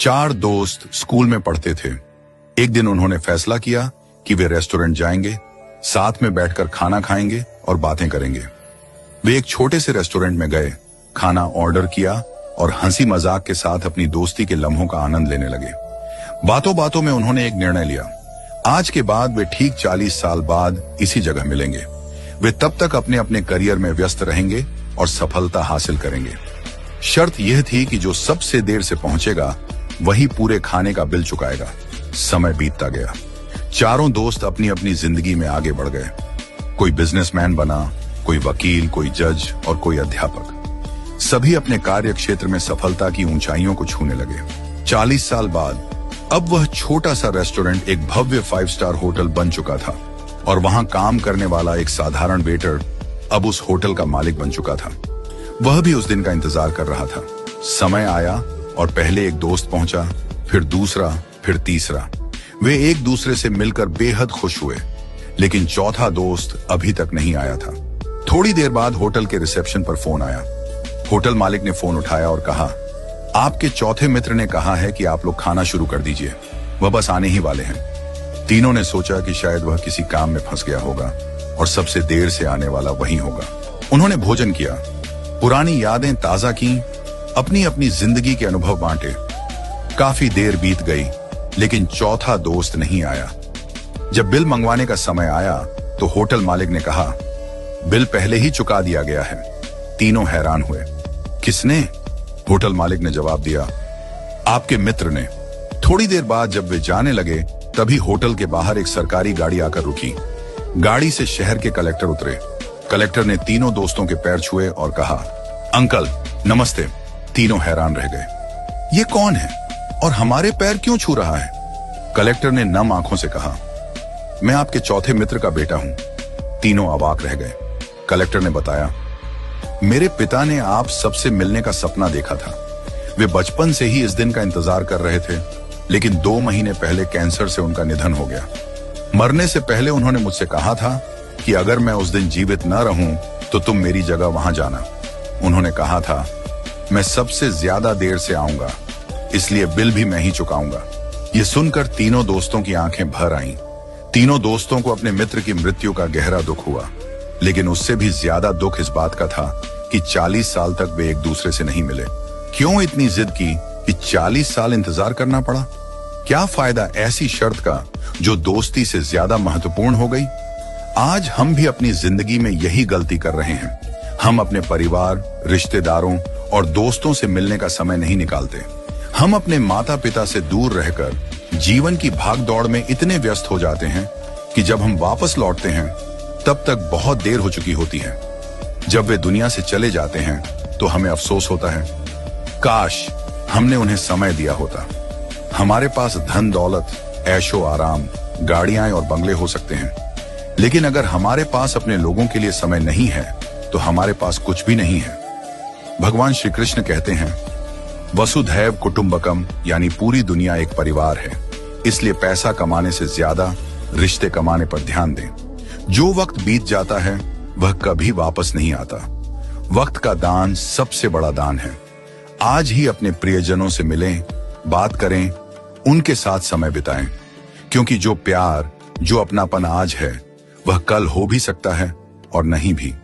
चार दोस्त स्कूल में पढ़ते थे। एक दिन उन्होंने फैसला किया कि वे रेस्टोरेंट जाएंगे, साथ में बैठकर खाना खाएंगे और बातें करेंगे। वे एक छोटे से रेस्टोरेंट में गए, खाना ऑर्डर किया और हंसी मजाक के साथ अपनी दोस्ती के लम्हों का आनंद लेने लगे। बातों बातों में उन्होंने एक निर्णय लिया। आज के बाद वे ठीक 40 साल बाद इसी जगह मिलेंगे। वे तब तक अपने अपने करियर में व्यस्त रहेंगे और सफलता हासिल करेंगे। शर्त यह थी कि जो सबसे देर से पहुंचेगा वही पूरे खाने का बिल चुकाएगा। समय बीतता गया। चारों दोस्त अपनी अपनी जिंदगी में आगे बढ़ गए। कोई बिजनेसमैन बना, कोई वकील, कोई जज और कोई अध्यापक। सभी अपने कार्य क्षेत्र में सफलता की ऊंचाइयों को छूने लगे। 40 साल बाद अब वह छोटा सा रेस्टोरेंट एक भव्य 5 स्टार होटल बन चुका था और वहां काम करने वाला एक साधारण वेटर अब उस होटल का मालिक बन चुका था। वह भी उस दिन का इंतजार कर रहा था। समय आया और पहले एक दोस्त पहुंचा, फिर दूसरा, फिर तीसरा। वे एक दूसरे से मिलकर बेहद खुश हुए, लेकिन चौथा दोस्त अभी तक नहीं आया था। थोड़ी देर बाद होटल के रिसेप्शन पर फोन आया। होटल मालिक ने फोन उठाया और कहा, आपके चौथे मित्र ने कहा है कि आप लोग खाना शुरू कर दीजिए, वह बस आने ही वाले हैं। तीनों ने सोचा कि शायद वह किसी काम में फंस गया होगा और सबसे देर से आने वाला वही होगा। उन्होंने भोजन किया, पुरानी यादें ताजा की, अपनी अपनी जिंदगी के अनुभव बांटे। काफी देर बीत गई, लेकिन चौथा दोस्त नहीं आया। जब बिल मंगवाने का समय आया तो होटल मालिक ने कहा, बिल पहले ही चुका दिया गया है। तीनों हैरान हुए। किसने? होटल मालिक ने जवाब दिया, आपके मित्र ने। थोड़ी देर बाद जब वे जाने लगे तभी होटल के बाहर एक सरकारी गाड़ी आकर रुकी। गाड़ी से शहर के कलेक्टर उतरे। कलेक्टर ने तीनों दोस्तों के पैर छुए और कहा, अंकल नमस्ते। तीनों हैरान रह गए। ये कौन है और हमारे पैर क्यों छू रहा है? कलेक्टर ने नम आंखों से कहा, मैं आपके चौथे मित्र का बेटा हूं। तीनों अवाक रह गए। कलेक्टर ने बताया, मेरे पिता ने आप सबसे मिलने का सपना देखा था। वे बचपन से ही इस दिन का इंतजार कर रहे थे, लेकिन 2 महीने पहले कैंसर से उनका निधन हो गया। मरने से पहले उन्होंने मुझसे कहा था कि अगर मैं उस दिन जीवित न रहूं तो तुम मेरी जगह वहां जाना। उन्होंने कहा था, मैं सबसे ज्यादा देर से आऊंगा, इसलिए बिल भी मैं ही चुकाऊंगा। ये सुनकर तीनों दोस्तों की आंखें भर आईं। तीनों दोस्तों को अपने मित्र की मृत्यु का गहरा दुख हुआ, लेकिन उससे भी ज्यादा दुख इस बात का था कि 40 साल तक वे एक दूसरे से नहीं मिले। क्यों इतनी जिद की कि 40 साल इंतजार करना पड़ा? क्या फायदा ऐसी शर्त का जो दोस्ती से ज्यादा महत्वपूर्ण हो गई? आज हम भी अपनी जिंदगी में यही गलती कर रहे हैं। हम अपने परिवार, रिश्तेदारों और दोस्तों से मिलने का समय नहीं निकालते। हम अपने माता पिता से दूर रहकर जीवन की भागदौड़ में इतने व्यस्त हो जाते हैं कि जब हम वापस लौटते हैं तब तक बहुत देर हो चुकी होती है। जब वे दुनिया से चले जाते हैं तो हमें अफसोस होता है, काश हमने उन्हें समय दिया होता। हमारे पास धन दौलत, ऐशो आराम, गाड़ियां और बंगले हो सकते हैं, लेकिन अगर हमारे पास अपने लोगों के लिए समय नहीं है तो हमारे पास कुछ भी नहीं है। भगवान श्री कृष्ण कहते हैं, वसुधैव कुटुंबकम, यानी पूरी दुनिया एक परिवार है। इसलिए पैसा कमाने से ज्यादा रिश्ते कमाने पर ध्यान दें। जो वक्त बीत जाता है वह कभी वापस नहीं आता। वक्त का दान सबसे बड़ा दान है। आज ही अपने प्रियजनों से मिलें, बात करें, उनके साथ समय बिताएं, क्योंकि जो प्यार, जो अपनापन आज है वह कल हो भी सकता है और नहीं भी।